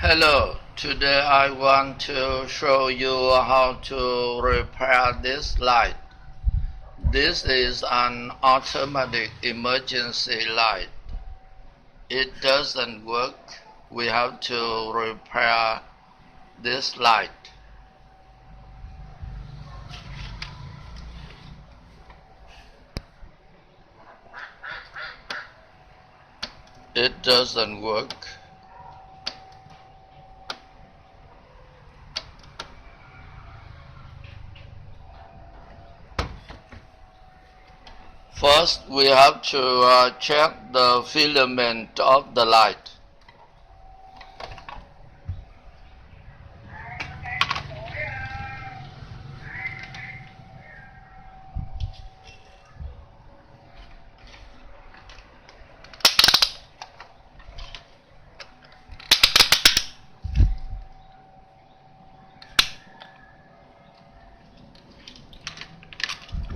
Hello, today I want to show you how to repair this light. This is an automatic emergency light. It doesn't work. We have to repair this light. It doesn't work. First, we have to check the filament of the light.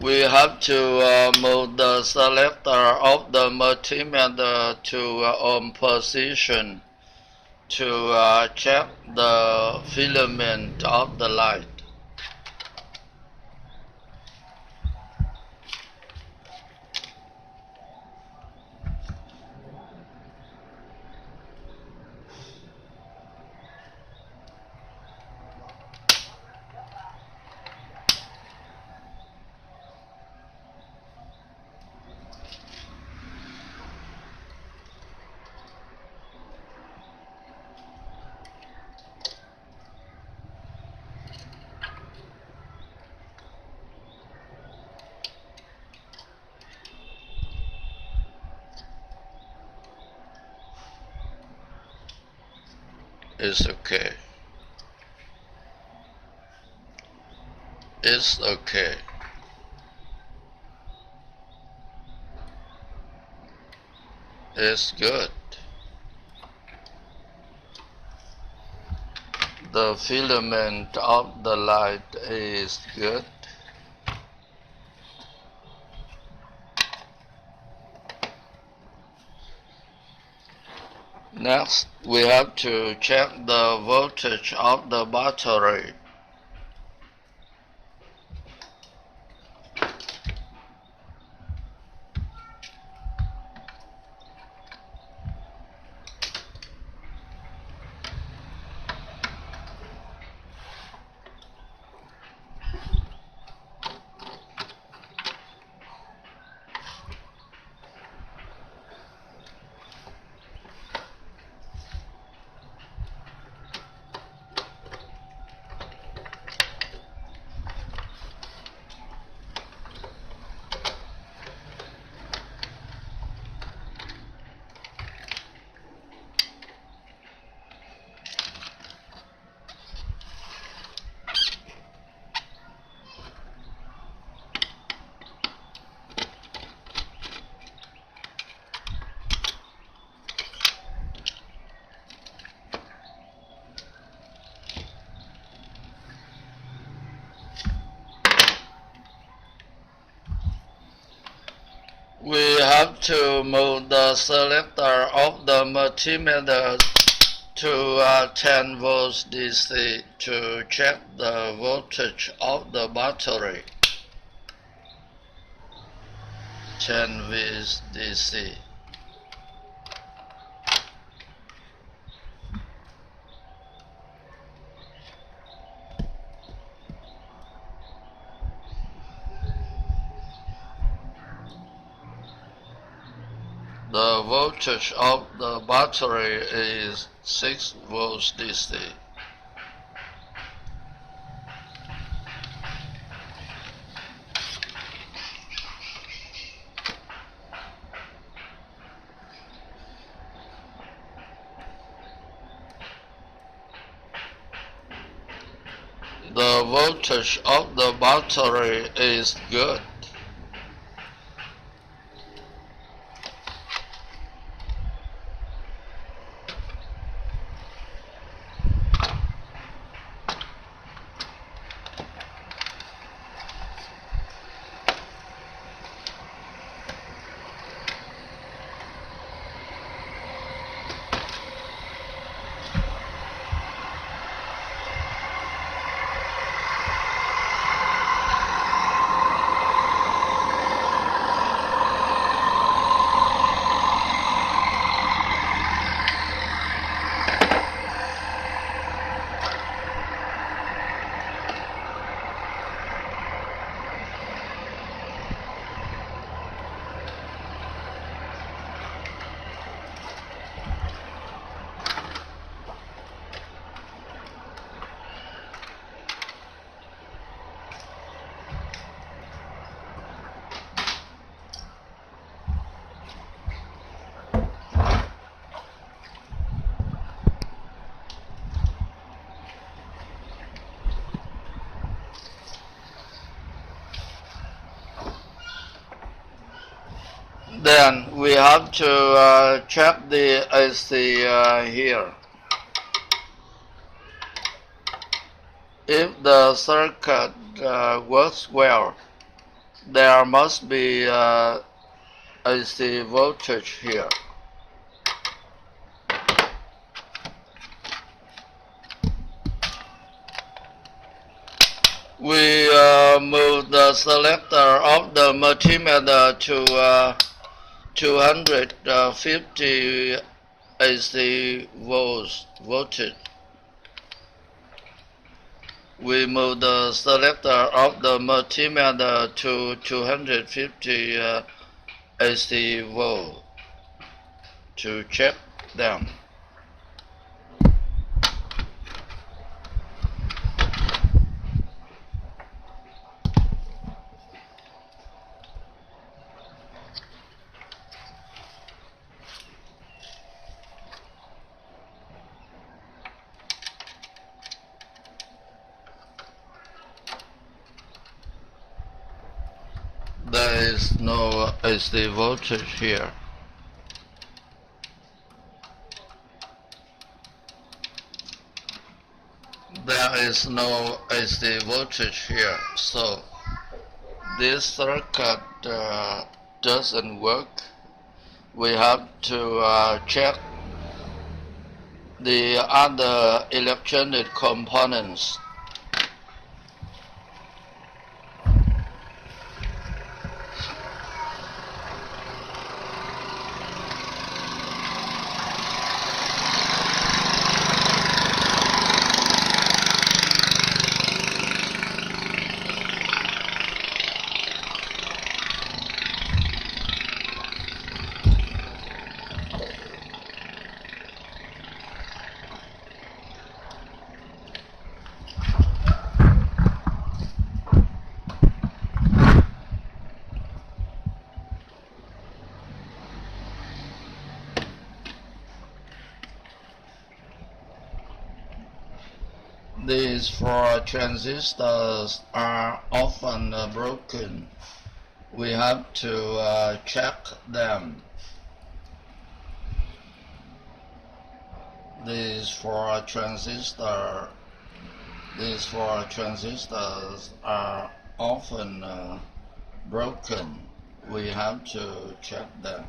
We have to move the selector of the multimeter to on position to check the filament of the light. It's okay. It's okay. It's good. The filament of the light is good. Next, we have to check the voltage of the battery. We have to move the selector of the multimeter to 10 volts DC to check the voltage of the battery. 10 volts DC. The voltage of the battery is 6 volts DC. The voltage of the battery is good. Then we have to check the AC here. If the circuit works well, there must be AC voltage here. We move the selector of the multimeter to 250 AC voltage. We move the selector of the multimeter to 250 AC volt to check them. There is no AC voltage here. There is no AC voltage here, so this circuit doesn't work. We have to check the other electronic components. These four transistors are often broken. We have to check them. These four transistors are often broken. We have to check them.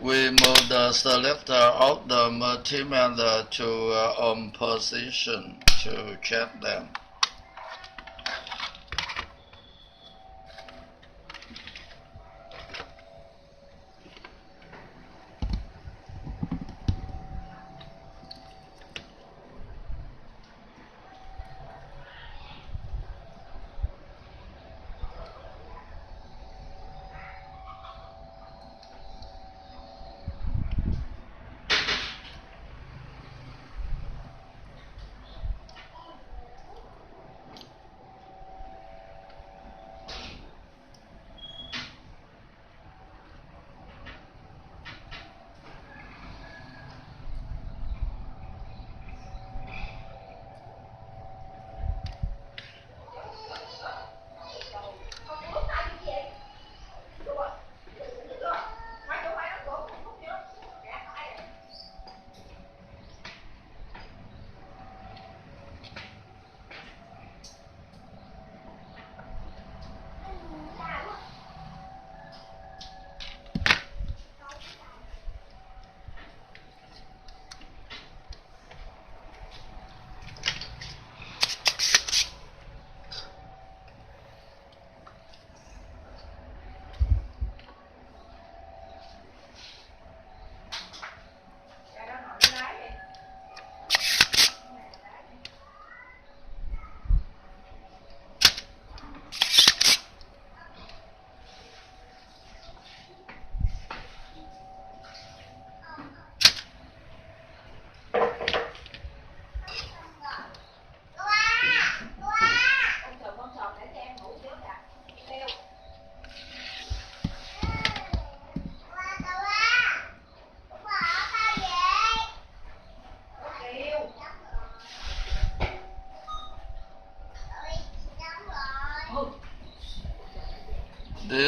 We move the selector of the multimeter to on position to check them.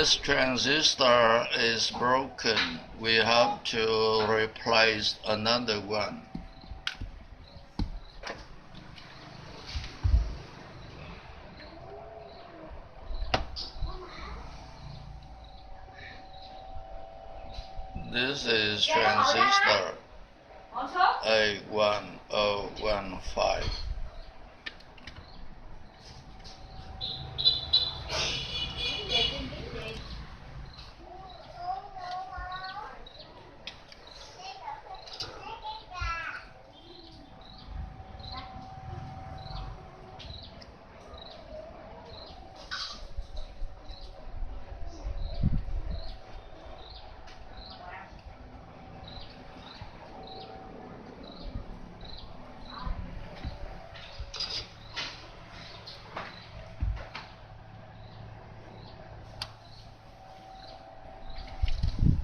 This transistor is broken. We have to replace another one. This is transistor A1015.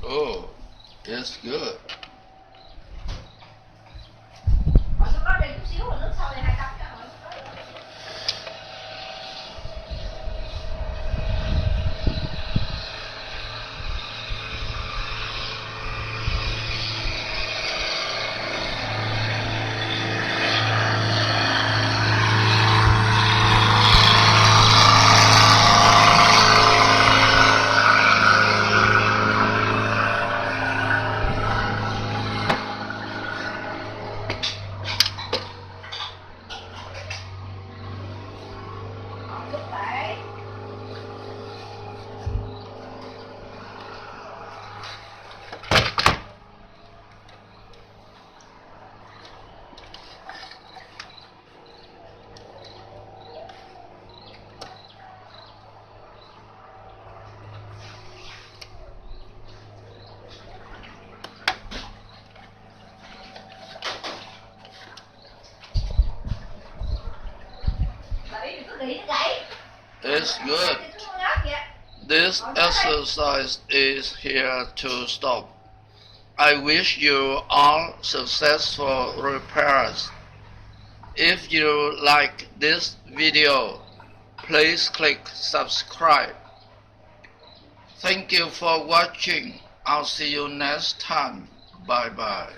Oh, it's good. It's good. This exercise is here to stop. I wish you all successful repairs. If you like this video, please click subscribe. Thank you for watching. I'll see you next time. Bye bye.